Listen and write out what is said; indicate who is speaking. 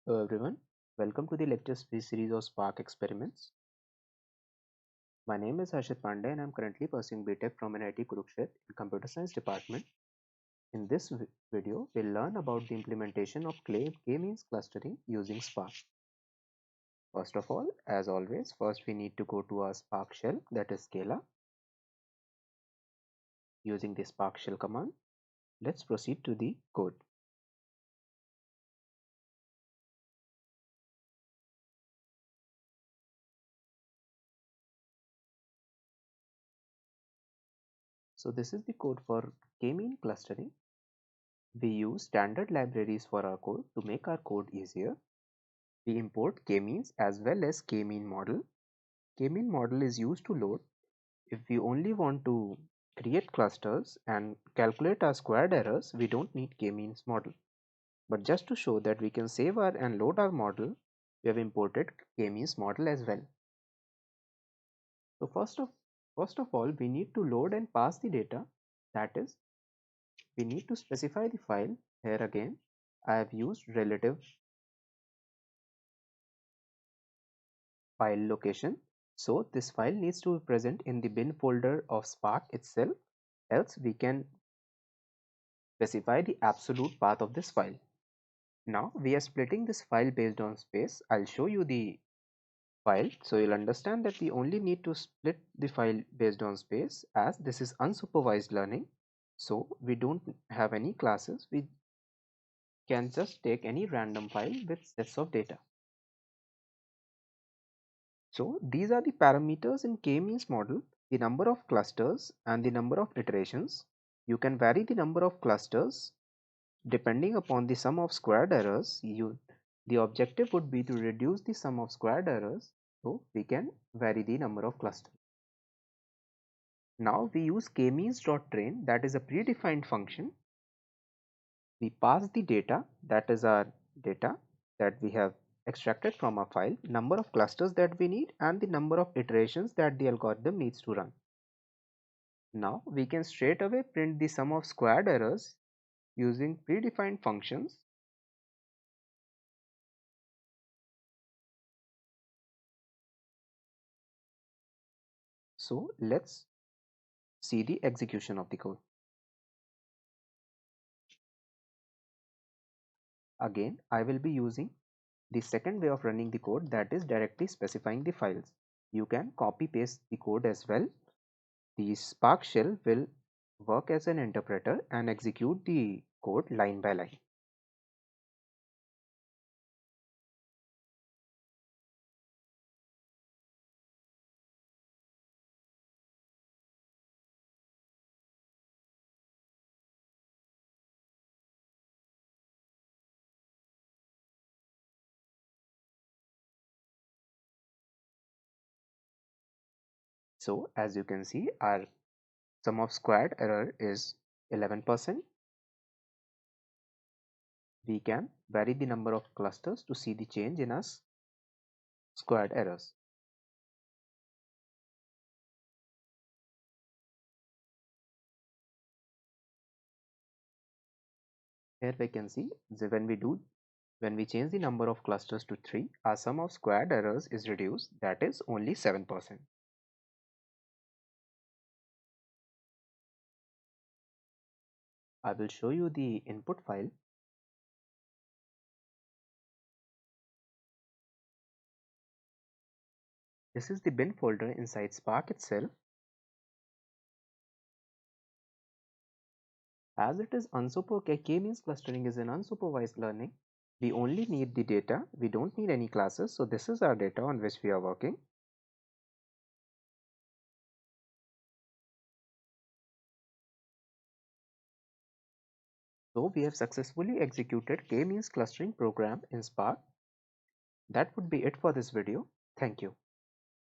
Speaker 1: Hello everyone, welcome to the lecture series of Spark Experiments. My name is Harshit Pandey and I am currently pursuing BTech from NIT Kurukshetra in Computer Science Department. In this video, we'll learn about the implementation of K-means clustering using Spark. First of all, as always, first we need to go to our Spark shell, that is Scala. Using the Spark shell command, let's proceed to the code. So this is the code for K-mean clustering. We use standard libraries for our code to make our code easier. We import k-means as well as k-mean model. K-mean model is used to load if we only want to create clusters and calculate our squared errors. We don't need k-means model, but just to show that we can save our and load our model, we have imported k-means model as well. So first of all, we need to load and pass the data. That is, we need to specify the file. Here again, I have used relative file location. So this file needs to be present in the bin folder of Spark itself, else we can specify the absolute path of this file. Now we are splitting this file based on space. I'll show you the file so you'll understand that we only need to split the file based on space, as this is unsupervised learning. So we don't have any classes, we can just take any random file with sets of data. So these are the parameters in k-means model: the number of clusters and the number of iterations. You can vary the number of clusters depending upon the sum of squared errors. The objective would be to reduce the sum of squared errors, so we can vary the number of clusters. Now we use k-means.train, that is a predefined function. We pass the data, that is our data that we have extracted from a file, number of clusters that we need, and the number of iterations that the algorithm needs to run. Now we can straight away print the sum of squared errors using predefined functions. So let's see the execution of the code. Again, I will be using the second way of running the code, that is directly specifying the files. You can copy paste the code as well. The Spark shell will work as an interpreter and execute the code line by line. So as you can see, our sum of squared error is 11%. We can vary the number of clusters to see the change in our squared errors. Here we can see when we change the number of clusters to 3, our sum of squared errors is reduced, that is only 7%. I will show you the input file. This is the bin folder inside Spark itself. As it is unsupervised, k-means clustering is an unsupervised learning. We only need the data, we don't need any classes. So this is our data on which we are working. So we have successfully executed k-means clustering program in Spark. That would be it for this video. Thank you.